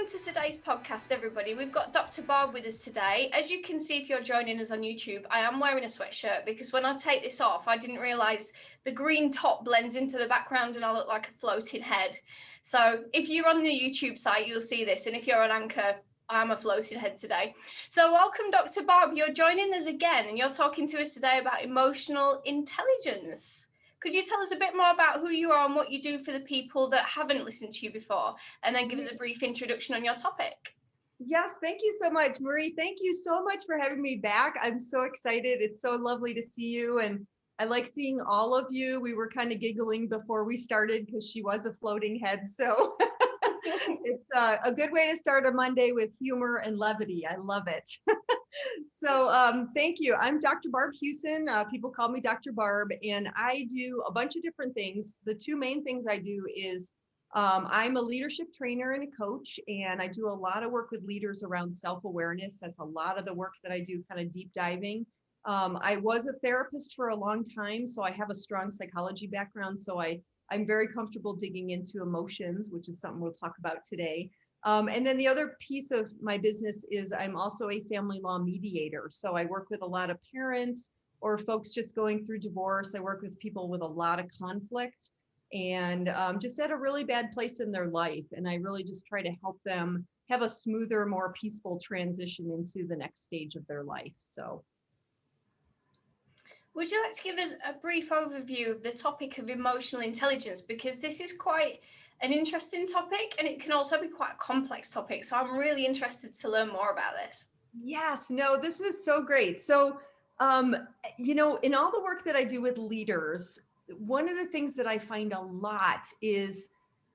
Welcome to today's podcast, everybody. We've got Dr. Barb with us today. As you can see, if you're joining us on YouTube, I am wearing a sweatshirt because when I take this off, I didn't realise the green top blends into the background and I look like a floating head. So if you're on the YouTube site, you'll see this. And if you're on Anchor, I'm a floating head today. So welcome, Dr. Barb. You're joining us again and you're talking to us today about emotional intelligence. Could you tell us a bit more about who you are and what you do for the people that haven't listened to you before, and then give us a brief introduction on your topic? Yes, thank you so much, Marie. Thank you so much for having me back. I'm so excited. It's so lovely to see you, and I like seeing all of you. We were kind of giggling before we started because she was a floating head. So it's a good way to start a Monday with humor and levity. I love it. So thank you. I'm Dr. Barb Hewson. People call me Dr. Barb, and I do a bunch of different things. The two main things I do is I'm a leadership trainer and a coach, and I do a lot of work with leaders around self-awareness. That's a lot of the work that I do, kind of deep diving. I was a therapist for a long time, so I have a strong psychology background. So I'm very comfortable digging into emotions, which is something we'll talk about today. And then the other piece of my business is I'm also a family law mediator. So I work with a lot of parents or folks just going through divorce. I work with people with a lot of conflict and just at a really bad place in their life. And I really just try to help them have a smoother, more peaceful transition into the next stage of their life. So. Would you like to give us a brief overview of the topic of emotional intelligence? Because this is quite an interesting topic and it can also be quite a complex topic. So I'm really interested to learn more about this. Yes, no, this was so great. So, in all the work that I do with leaders, one of the things that I find a lot is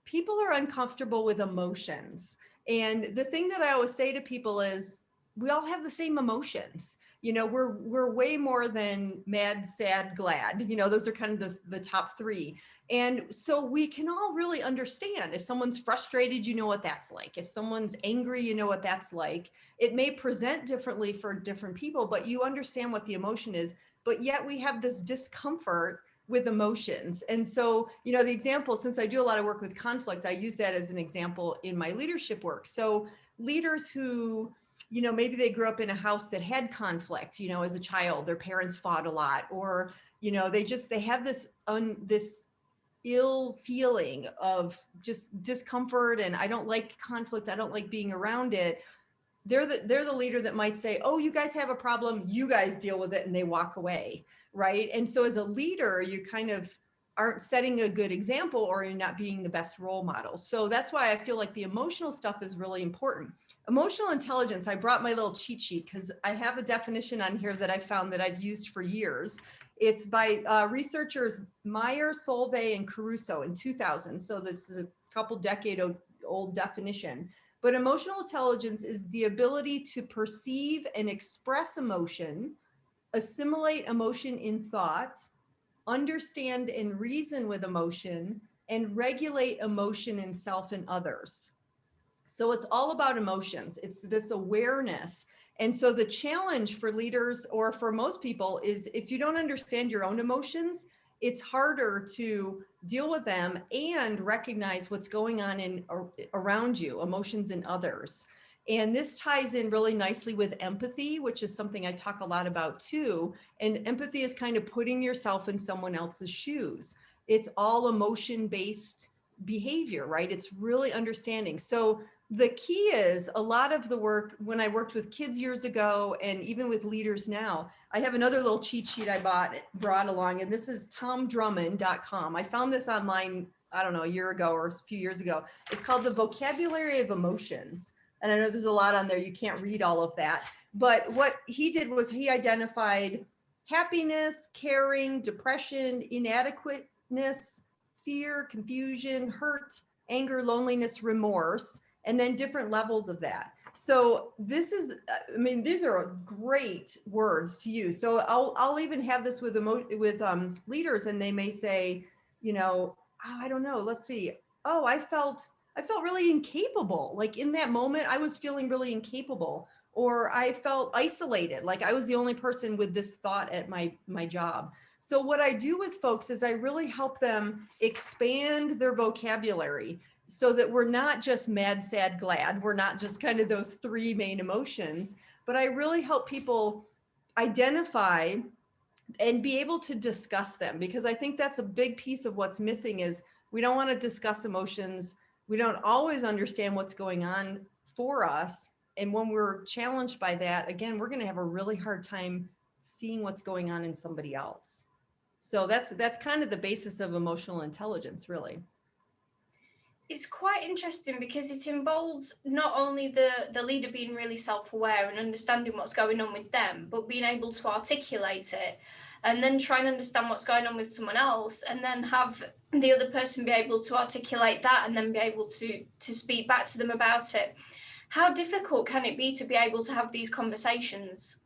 people are uncomfortable with emotions. And the thing that I always say to people is, we all have the same emotions. We're way more than mad, sad, glad. Those are kind of the top three. And so we can all really understand if someone's frustrated, you know what that's like. If someone's angry, you know what that's like. It may present differently for different people, but you understand what the emotion is. But yet we have this discomfort with emotions. And so, the example, since I do a lot of work with conflict, I use that as an example in my leadership work. So leaders who, maybe they grew up in a house that had conflict, as a child, their parents fought a lot, or, they have this ill feeling of just discomfort. And I don't like conflict. I don't like being around it. They're the leader that might say, oh, you guys have a problem, you guys deal with it, and they walk away, right? And so as a leader, you kind of aren't setting a good example, or you're not being the best role model. So that's why I feel like the emotional stuff is really important. Emotional intelligence, I brought my little cheat sheet because I have a definition on here that I found that I've used for years. It's by researchers Meyer, Solvay, and Caruso in 2000. So this is a couple decade old definition. But emotional intelligence is the ability to perceive and express emotion, assimilate emotion in thought, understand and reason with emotion, and regulate emotion in self and others. So it's all about emotions. It's this awareness. And so the challenge for leaders, or for most people, is if you don't understand your own emotions, it's harder to deal with them and recognize what's going on around you, emotions in others. And this ties in really nicely with empathy, which is something I talk a lot about too. And empathy is kind of putting yourself in someone else's shoes. It's all emotion-based behavior, right? It's really understanding. So the key is a lot of the work, when I worked with kids years ago and even with leaders now, I have another little cheat sheet I brought along, and this is tomdrummond.com. I found this online, I don't know, a year ago or a few years ago. It's called The Vocabulary of Emotions. And I know there's a lot on there. You can't read all of that. But what he did was he identified happiness, caring, depression, inadequateness, fear, confusion, hurt, anger, loneliness, remorse, and then different levels of that. So this is, these are great words to use. So I'll even have this with leaders, and they may say, oh, I don't know, let's see. Oh, I felt really incapable. Like in that moment, I was feeling really incapable, or I felt isolated. Like I was the only person with this thought at my job. So what I do with folks is I really help them expand their vocabulary. so that we're not just mad, sad, glad. We're not just kind of those three main emotions, but I really help people identify and be able to discuss them, because I think that's a big piece of what's missing is we don't want to discuss emotions. We don't always understand what's going on for us. And when we're challenged by that, again, we're going to have a really hard time seeing what's going on in somebody else. So that's kind of the basis of emotional intelligence, really. It's quite interesting because it involves not only the leader being really self-aware and understanding what's going on with them, but being able to articulate it and then try and understand what's going on with someone else, and then have the other person be able to articulate that and then be able to speak back to them about it. How difficult can it be to be able to have these conversations?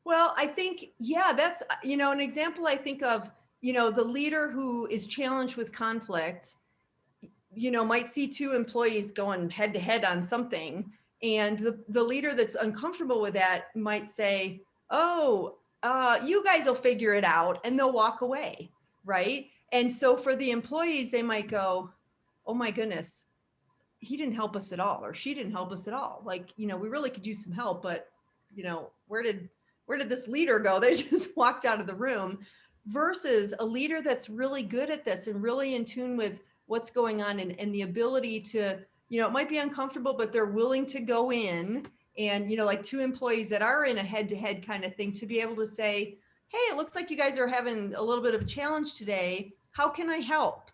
Well, I think, yeah, that's, an example I think of, the leader who is challenged with conflict, might see two employees going head to head on something. And the leader that's uncomfortable with that might say, oh, you guys will figure it out, and they'll walk away. Right. And so for the employees, they might go, oh my goodness, he didn't help us at all, or she didn't help us at all. Like, we really could use some help, but where did this leader go? They just walked out of the room. Versus a leader that's really good at this and really in tune with what's going on, and the ability to, it might be uncomfortable, but they're willing to go in, and, like two employees that are in a head-to-head kind of thing, to be able to say, hey, it looks like you guys are having a little bit of a challenge today. How can I help?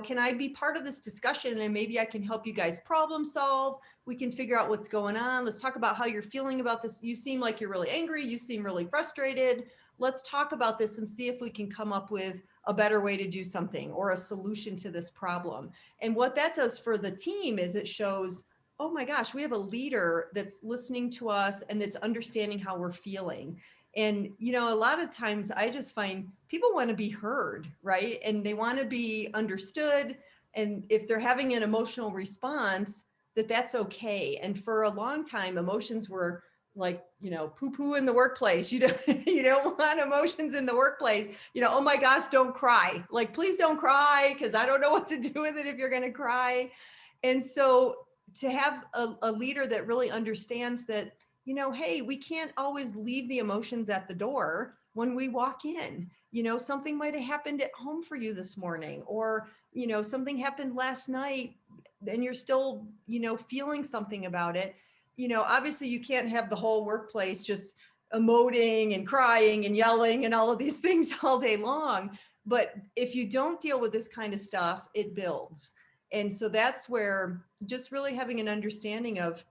Can I be part of this discussion, and maybe I can help you guys problem solve? We can figure out what's going on. Let's talk about how you're feeling about this. You seem like you're really angry. You seem really frustrated. Let's talk about this and see if we can come up with a better way to do something or a solution to this problem. And what that does for the team is it shows, oh my gosh, we have a leader that's listening to us and that's understanding how we're feeling. And, a lot of times I just find people want to be heard, right? And they want to be understood. And if they're having an emotional response, that's okay. And for a long time, emotions were like, poo-poo in the workplace. You don't want emotions in the workplace. Oh my gosh, don't cry. Like, please don't cry, because I don't know what to do with it if you're going to cry. And so to have a leader that really understands that, hey, we can't always leave the emotions at the door when we walk in. Something might have happened at home for you this morning, or, something happened last night and you're still, feeling something about it. Obviously you can't have the whole workplace just emoting and crying and yelling and all of these things all day long. But if you don't deal with this kind of stuff, it builds. And so that's where just really having an understanding of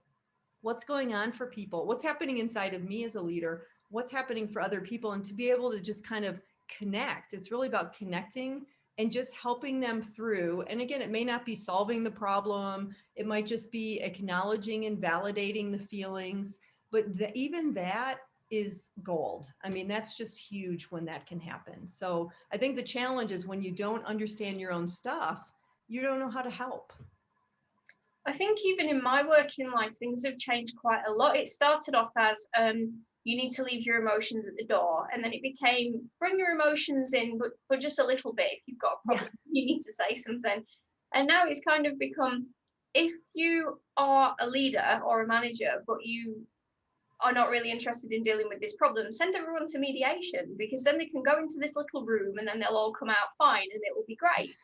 what's going on for people, what's happening inside of me as a leader, what's happening for other people, and to be able to just kind of connect. It's really about connecting and just helping them through. And again, it may not be solving the problem. It might just be acknowledging and validating the feelings, but even that is gold. I mean, that's just huge when that can happen. So I think the challenge is when you don't understand your own stuff, you don't know how to help. I think even in my working life, things have changed quite a lot. It started off as you need to leave your emotions at the door, and then it became bring your emotions in, but just a little bit. If you've got a problem, you need to say something. And now it's kind of become, if you are a leader or a manager, but you are not really interested in dealing with this problem, send everyone to mediation, because then they can go into this little room and then they'll all come out fine and it will be great.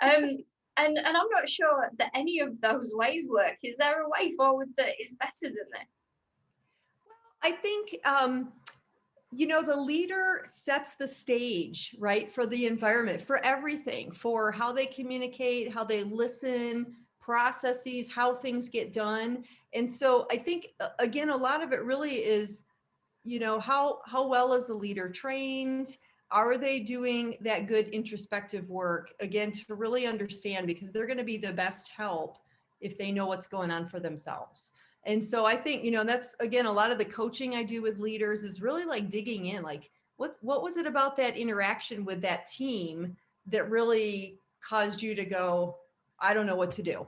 And I'm not sure that any of those ways work. Is there a way forward that is better than this? I think, the leader sets the stage, right, for the environment, for everything, for how they communicate, how they listen, processes, how things get done. And so I think, again, a lot of it really is, how well is a leader trained? Are they doing that good introspective work, again, to really understand, because they're going to be the best help if they know what's going on for themselves. And so I think, that's, again, a lot of the coaching I do with leaders is really like digging in, like what was it about that interaction with that team that really caused you to go, I don't know what to do,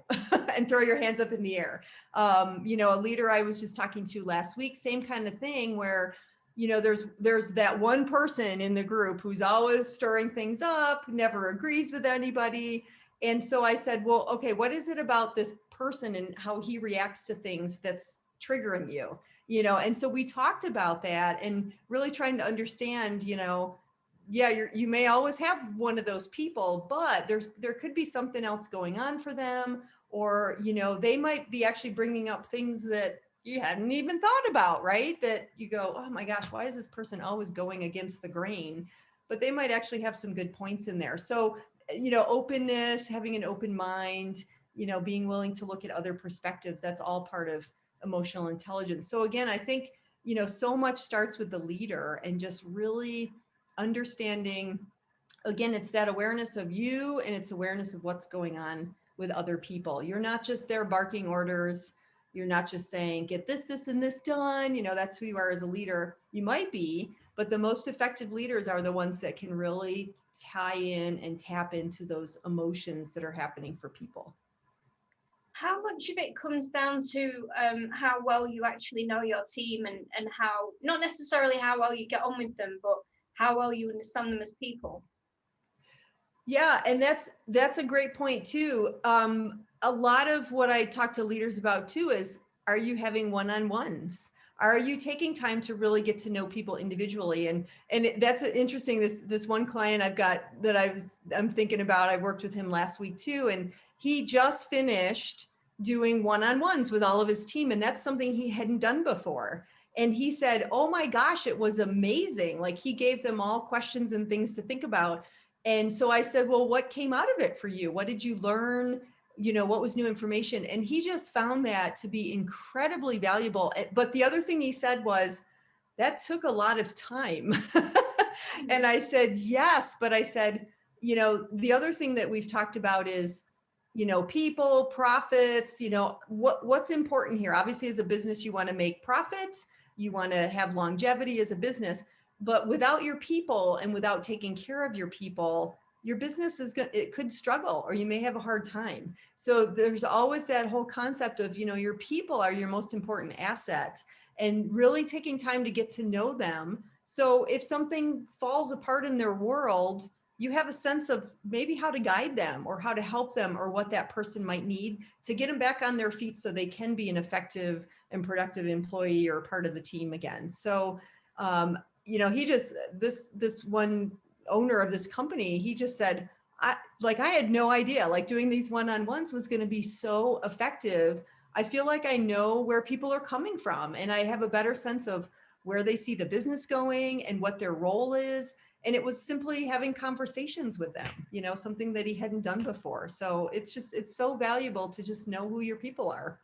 and throw your hands up in the air. A leader I was just talking to last week, same kind of thing, where there's that one person in the group who's always stirring things up, never agrees with anybody. And so I said, well, okay, what is it about this person and how he reacts to things that's triggering you? And so we talked about that and really trying to understand, yeah, you may always have one of those people, but there could be something else going on for them, or they might be actually bringing up things that you hadn't even thought about, right? That you go, oh my gosh, why is this person always going against the grain? But they might actually have some good points in there. So openness, having an open mind, being willing to look at other perspectives, that's all part of emotional intelligence. So again, I think so much starts with the leader and just really understanding, again, it's that awareness of you and it's awareness of what's going on with other people. You're not just there barking orders. You're not just saying, get this, and this done. That's who you are as a leader. You might be, but the most effective leaders are the ones that can really tie in and tap into those emotions that are happening for people. How much of it comes down to how well you actually know your team, and how, not necessarily how well you get on with them, but how well you understand them as people? Yeah, and that's a great point too. A lot of what I talk to leaders about too is, are you having one-on-ones? Are you taking time to really get to know people individually? And that's interesting. This one client I've got that I'm thinking about. I worked with him last week too, and he just finished doing one-on-ones with all of his team, and that's something he hadn't done before. And he said, "Oh my gosh, it was amazing!" Like, he gave them all questions and things to think about. And so I said, well, what came out of it for you? What did you learn? What was new information? And he just found that to be incredibly valuable. But the other thing he said was, that took a lot of time. And I said, yes. But I said, the other thing that we've talked about is, people, profits, what's important here. Obviously, as a business, you want to make profit. You want to have longevity as a business. But without your people and without taking care of your people, your business it could struggle, or you may have a hard time. So there's always that whole concept of, your people are your most important asset, and really taking time to get to know them. So if something falls apart in their world, you have a sense of maybe how to guide them or how to help them, or what that person might need to get them back on their feet so they can be an effective and productive employee or part of the team again. So, he just, this one owner of this company, he just said, I had no idea, like, doing these one-on-ones was going to be so effective. I feel like I know where people are coming from, and I have a better sense of where they see the business going and what their role is. And it was simply having conversations with them, something that he hadn't done before. So it's so valuable to just know who your people are.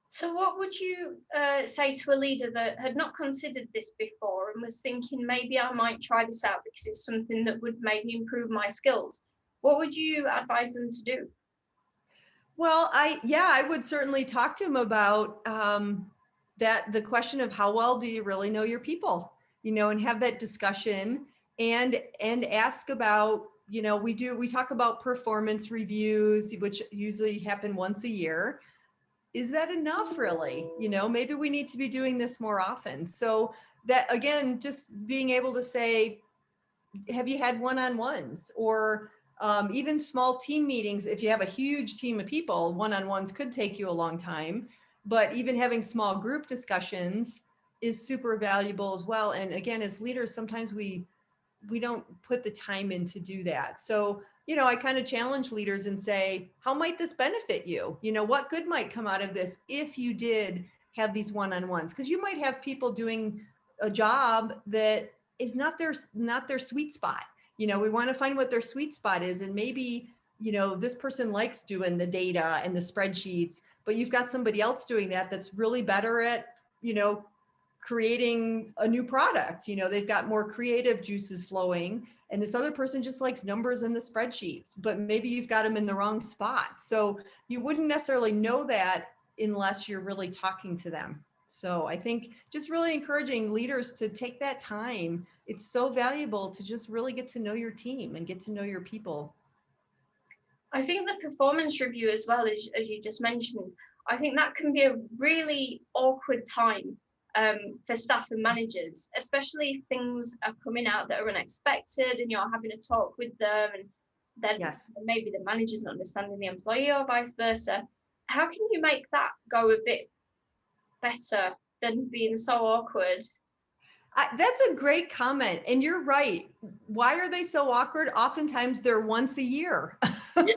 So what would you say to a leader that had not considered this before and was thinking, maybe I might try this out because it's something that would maybe improve my skills? What would you advise them to do? Well, I would certainly talk to him about that, the question of how well do you really know your people, and have that discussion, and ask about, we talk about performance reviews, which usually happen once a year. Is that enough, really? Maybe we need to be doing this more often. So that, again, just being able to say, have you had one-on-ones, or even small team meetings? If you have a huge team of people, one-on-ones could take you a long time, but even having small group discussions is super valuable as well. And again, as leaders, sometimes we don't put the time in to do that. So, I kind of challenge leaders and say, how might this benefit you? What good might come out of this if you did have these one-on-ones? Because you might have people doing a job that is not their sweet spot. We want to find what their sweet spot is. And maybe, this person likes doing the data and the spreadsheets, but you've got somebody else doing that's really better at, creating a new product. They've got more creative juices flowing, and this other person just likes numbers and the spreadsheets, but maybe you've got them in the wrong spot. So you wouldn't necessarily know that unless you're really talking to them. So I think just really encouraging leaders to take that time. It's so valuable to just really get to know your team and get to know your people. I think the performance review as well, as you just mentioned, I think that can be a really awkward time for staff and managers, especially if things are coming out that are unexpected and you're having a talk with them. And then Yes. maybe the manager's not understanding the employee or vice versa. How can you make that go a bit better than being so awkward? That's a great comment. And you're right. Why are they so awkward? Oftentimes they're once a year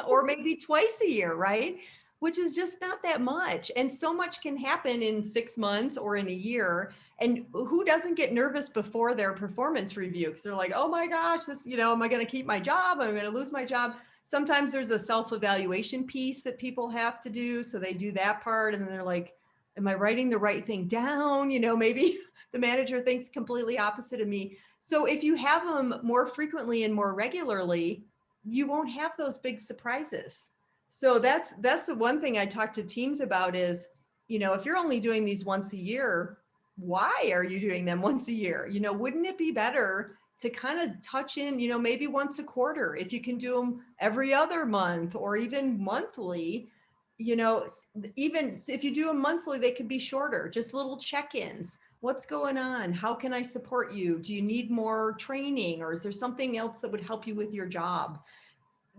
or maybe twice a year, right? Which is just not that much. And so much can happen in 6 months or in a year. And who doesn't get nervous before their performance review? Because they're like, oh my gosh, this, am I going to keep my job? Am I going to lose my job? Sometimes there's a self-evaluation piece that people have to do. So they do that part. And then they're like, am I writing the right thing down? Maybe the manager thinks completely opposite of me. So if you have them more frequently and more regularly, you won't have those big surprises. So that's the one thing I talk to teams about is, if you're only doing these once a year, why are you doing them once a year? Wouldn't it be better to kind of touch in, maybe once a quarter, if you can do them every other month or even monthly, even if you do them monthly, they could be shorter, just little check-ins. What's going on? How can I support you? Do you need more training, or is there something else that would help you with your job?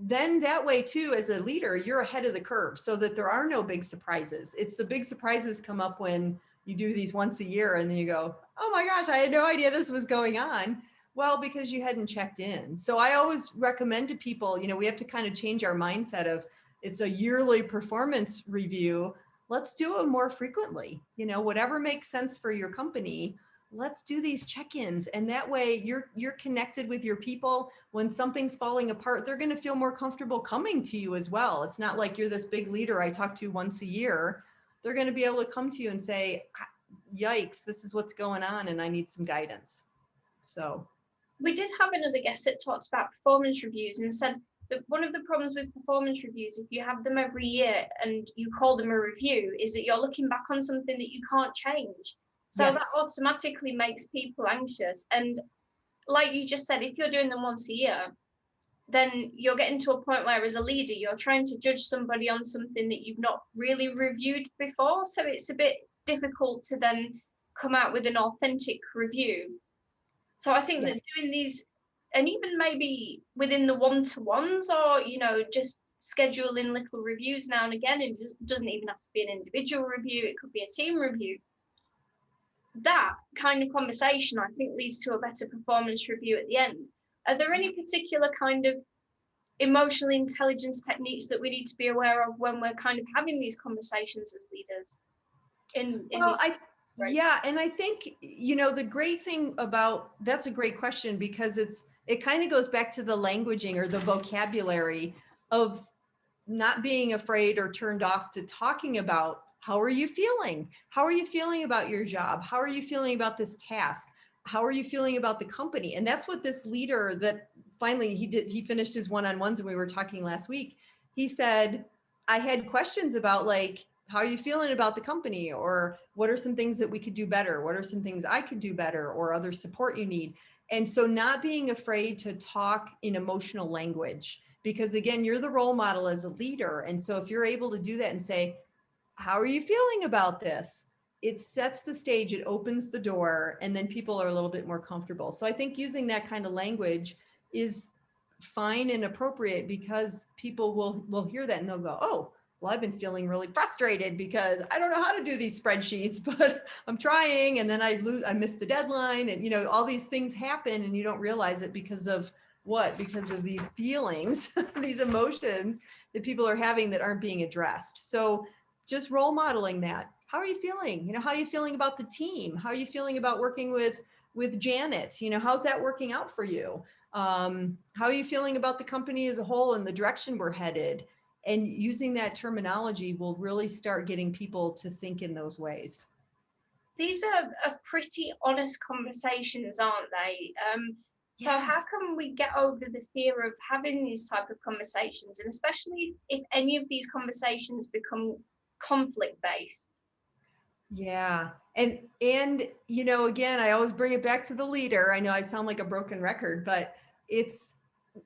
Then that way too, as a leader, you're ahead of the curve so that there are no big surprises. It's the big surprises come up when you do these once a year and then you go, oh my gosh, I had no idea this was going on. Well, because you hadn't checked in. So I always recommend to people, we have to kind of change our mindset of it's a yearly performance review. Let's do it more frequently, whatever makes sense for your company. Let's do these check-ins. And that way you're connected with your people. When something's falling apart, they're going to feel more comfortable coming to you as well. It's not like you're this big leader I talk to once a year. They're going to be able to come to you and say, yikes, this is what's going on and I need some guidance. So We did have another guest that talked about performance reviews and said that one of the problems with performance reviews, if you have them every year and you call them a review, is that you're looking back on something that you can't change. So yes. that automatically makes people anxious. And like you just said, if you're doing them once a year, then you're getting to a point where as a leader, you're trying to judge somebody on something that you've not really reviewed before. So it's a bit difficult to then come out with an authentic review. So I think that doing these, and even maybe within the one-to-ones, or just scheduling little reviews now and again, and just doesn't even have to be an individual review, it could be a team review. That kind of conversation, I think, leads to a better performance review at the end. Are there any particular kind of emotional intelligence techniques that we need to be aware of when we're kind of having these conversations as leaders? Yeah. And I think, the great thing about, that's a great question, because it kind of goes back to the languaging or the vocabulary of not being afraid or turned off to talking about, how are you feeling? How are you feeling about your job? How are you feeling about this task? How are you feeling about the company? And that's what this leader that finally he finished his one-on-ones, and we were talking last week. He said, I had questions about, like, how are you feeling about the company? Or what are some things that we could do better? What are some things I could do better, or other support you need? And so not being afraid to talk in emotional language, because again, you're the role model as a leader. And so if you're able to do that and say, how are you feeling about this? It sets the stage, it opens the door, and then people are a little bit more comfortable. So I think using that kind of language is fine and appropriate, because people will hear that and they'll go, oh, well, I've been feeling really frustrated because I don't know how to do these spreadsheets, but I'm trying, and then I miss the deadline, and all these things happen and you don't realize it because of what? Because of these feelings, these emotions that people are having that aren't being addressed. So just role modeling that. How are you feeling? How are you feeling about the team? How are you feeling about working with Janet? How's that working out for you? How are you feeling about the company as a whole and the direction we're headed? And using that terminology will really start getting people to think in those ways. These are pretty honest conversations, aren't they? So Yes. how can we get over the fear of having these type of conversations, and especially if any of these conversations become conflict based? Yeah. And again, I always bring it back to the leader. I know I sound like a broken record, but it's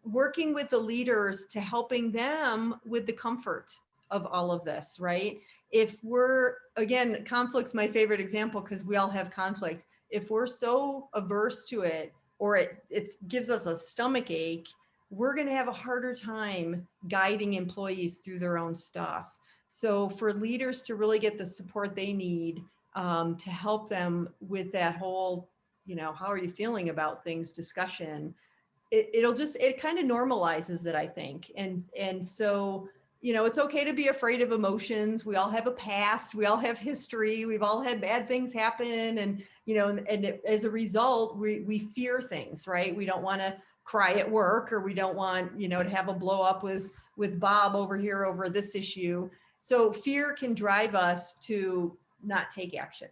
working with the leaders to helping them with the comfort of all of this, right? If we're, again, conflict's my favorite example because we all have conflict. If we're so averse to it, or it gives us a stomach ache, we're going to have a harder time guiding employees through their own stuff. So for leaders to really get the support they need to help them with that whole, how are you feeling about things discussion, it kind of normalizes it, I think. And so, it's okay to be afraid of emotions. We all have a past, we all have history, we've all had bad things happen. And, as a result, we fear things, right? We don't want to cry at work, or we don't want, to have a blow up with Bob over here over this issue. So fear can drive us to not take action.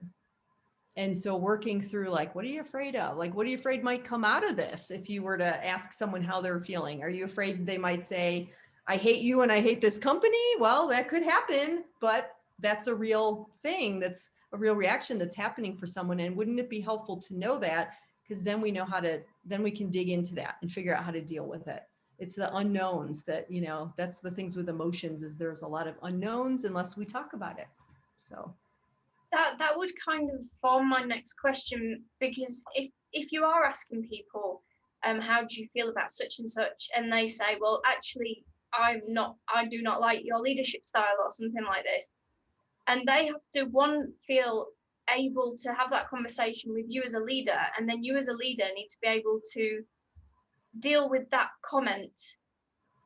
And so working through, like, what are you afraid of? Like, what are you afraid might come out of this? If you were to ask someone how they're feeling, are you afraid they might say, I hate you and I hate this company? Well, that could happen, but that's a real thing. That's a real reaction that's happening for someone. And wouldn't it be helpful to know that? Because then we know then we can dig into that and figure out how to deal with it. It's the unknowns that, that's the things with emotions, is there's a lot of unknowns unless we talk about it. So that would kind of form my next question, because if you are asking people, how do you feel about such and such, and they say, well, actually, I do not like your leadership style or something like this, and they have to feel able to have that conversation with you as a leader, and then you as a leader need to be able to deal with that comment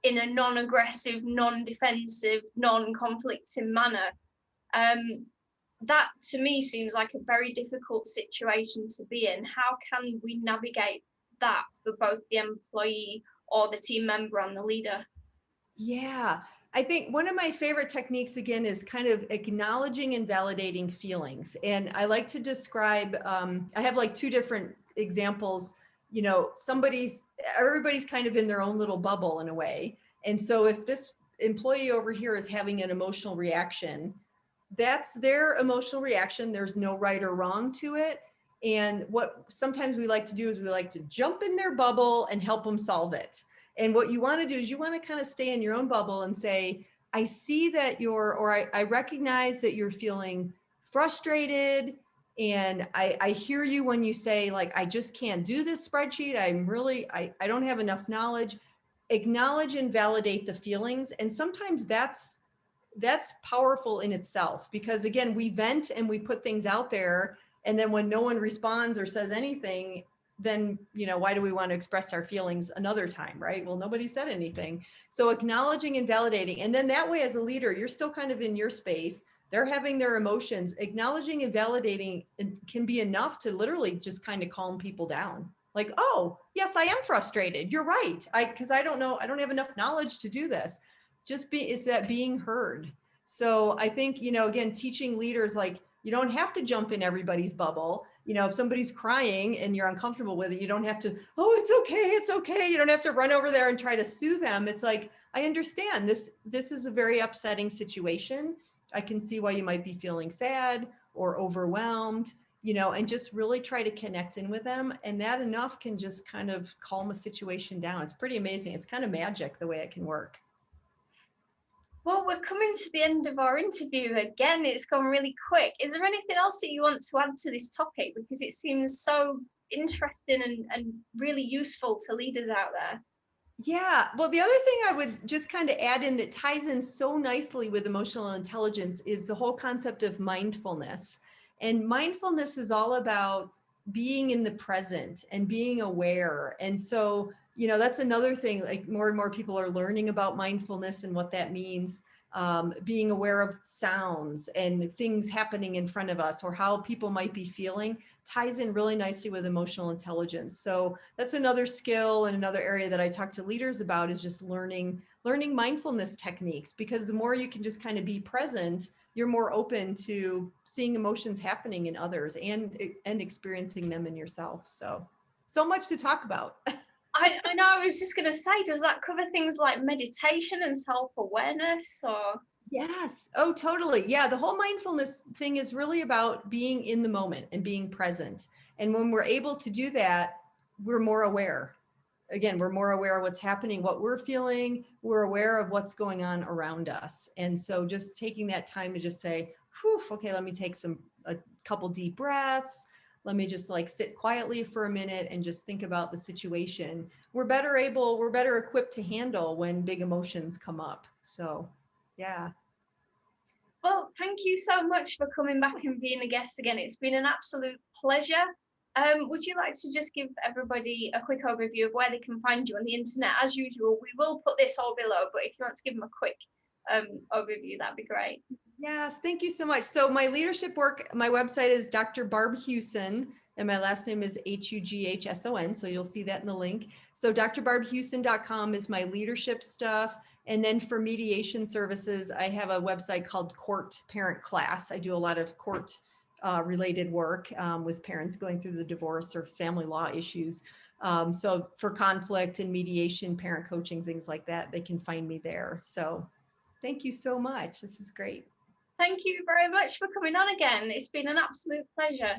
in a non-aggressive, non-defensive, non-conflicting manner. That to me seems like a very difficult situation to be in. How can we navigate that for both the employee or the team member and the leader? Yeah, I think one of my favorite techniques, again, is kind of acknowledging and validating feelings. And I like to describe, I have like two different examples. Everybody's kind of in their own little bubble in a way. And so if this employee over here is having an emotional reaction, that's their emotional reaction. There's no right or wrong to it. And what sometimes we like to do is we like to jump in their bubble and help them solve it. And what you want to do is you want to kind of stay in your own bubble and say, I see that I recognize that you're feeling frustrated. And I hear you when you say, like, I just can't do this spreadsheet. I don't have enough knowledge. Acknowledge and validate the feelings. And sometimes that's powerful in itself, because again, we vent and we put things out there. And then when no one responds or says anything, then, why do we want to express our feelings another time, right? Well, nobody said anything. So acknowledging and validating. And then that way, as a leader, you're still kind of in your space. They're having their emotions. Acknowledging and validating can be enough to literally just kind of calm people down. Like, oh, yes, I am frustrated. You're right. Because I don't know, I don't have enough knowledge to do this. Is that being heard. So I think, again, teaching leaders, like, you don't have to jump in everybody's bubble. If somebody's crying and you're uncomfortable with it, you don't have to, oh, it's okay. You don't have to run over there and try to soothe them. It's like, I understand this is a very upsetting situation. I can see why you might be feeling sad or overwhelmed, and just really try to connect in with them. And that enough can just kind of calm a situation down. It's pretty amazing. It's kind of magic the way it can work. Well, we're coming to the end of our interview again. It's gone really quick. Is there anything else that you want to add to this topic? Because it seems so interesting and really useful to leaders out there. Yeah. Well, the other thing I would just kind of add in that ties in so nicely with emotional intelligence is the whole concept of mindfulness. And mindfulness is all about being in the present and being aware. And so, that's another thing, like more and more people are learning about mindfulness and what that means. Being aware of sounds and things happening in front of us, or how people might be feeling, ties in really nicely with emotional intelligence. So that's another skill and another area that I talk to leaders about, is just learning mindfulness techniques, because the more you can just kind of be present, you're more open to seeing emotions happening in others and experiencing them in yourself. So much to talk about. I know, I was just going to say, does that cover things like meditation and self-awareness, or? Yes. Oh, totally. Yeah. The whole mindfulness thing is really about being in the moment and being present. And when we're able to do that, we're more aware. Again, we're more aware of what's happening, what we're feeling. We're aware of what's going on around us. And so just taking that time to just say, whew, okay, let me take a couple deep breaths. Let me just like sit quietly for a minute and just think about the situation. we're better equipped to handle when big emotions come up. So, yeah. Well, thank you so much for coming back and being a guest again. It's been an absolute pleasure. Would you like to just give everybody a quick overview of where they can find you on the internet? As usual, we will put this all below, but if you want to give them a quick overview, that'd be great. Yes, thank you so much. So my leadership work, my website is Dr. Barb Hewson, and my last name is Hughson. So you'll see that in the link. So drbarbhewson.com is my leadership stuff. And then for mediation services, I have a website called Court Parent Class. I do a lot of court related work with parents going through the divorce or family law issues. So for conflict and mediation, parent coaching, things like that, they can find me there. So thank you so much. This is great. Thank you very much for coming on again. It's been an absolute pleasure.